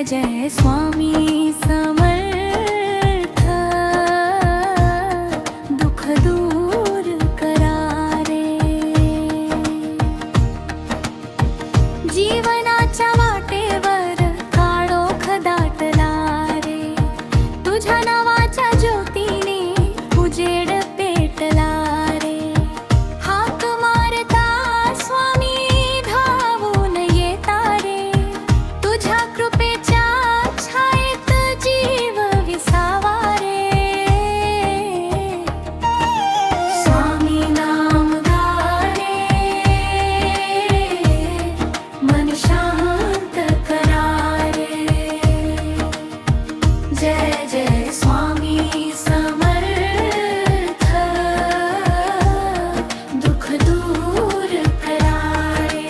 जय स्वामी समर्थ दुःख दूर करा रे जीवनाच्या वाटेवर काळोख दाटला रे तुझ्या नावाच्या ज्योतीने उजेड पेटला रे हाक मारता स्वामी धावून येता रे तुझ्या कृपेच्या छायेत जीव विसावा रे स्वामी नाम गारे मन शांत करा रे जय जय स्वामी समर्थ दुःख दूर करा रे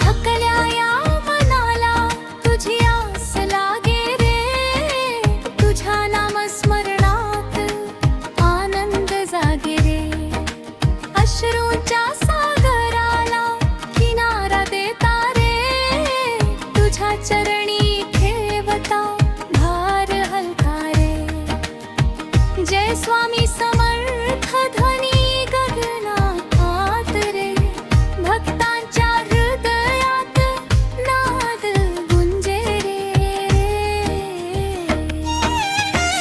थकल्या या मनाला तुझी आस लागे रे तुझ्या नामस्मरणात आनंद जागे रे अश्रूच्या सागराला किनारा देता रे तुझ्या चरणी ठेवता भार हलका रे जय स्वामी समर्थ ध्वनी गगनात रे भक्तांच्या हृदयात नाद गुंजे रे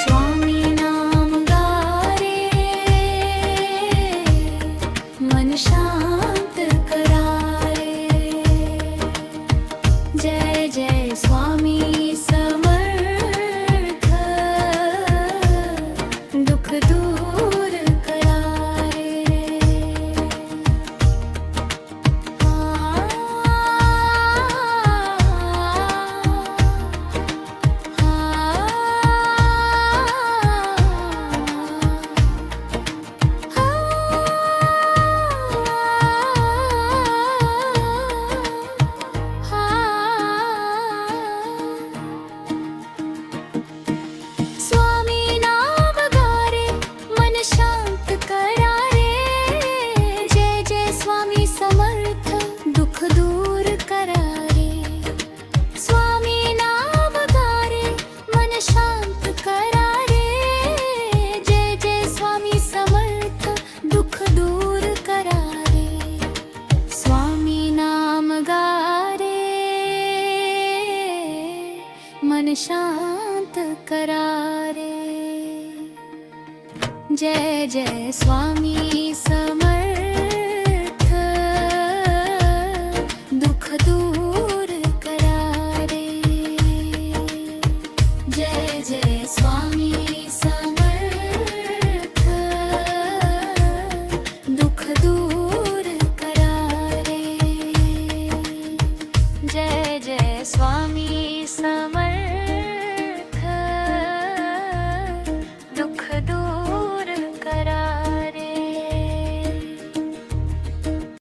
स्वामी नाम गारे मन शांत करा रे जय जय स्वामी समर्थ दुःख दूर करा रे स्वामी नाम गारे मन शांत करा रे जय जय स्वामी समर्थ दुःख दूर करा रे स्वामी नाम गारे मन शांत करा रे जय जय स्वामी समर्थ दुःख दूर करा रे स्वामी नाम गारे मन शांत करा रे जय जय स्वामी समर्थ दुःख दूर करा रे जय जय स्वामी समर्थ दुःख दूर करा रे जय जय स्वामी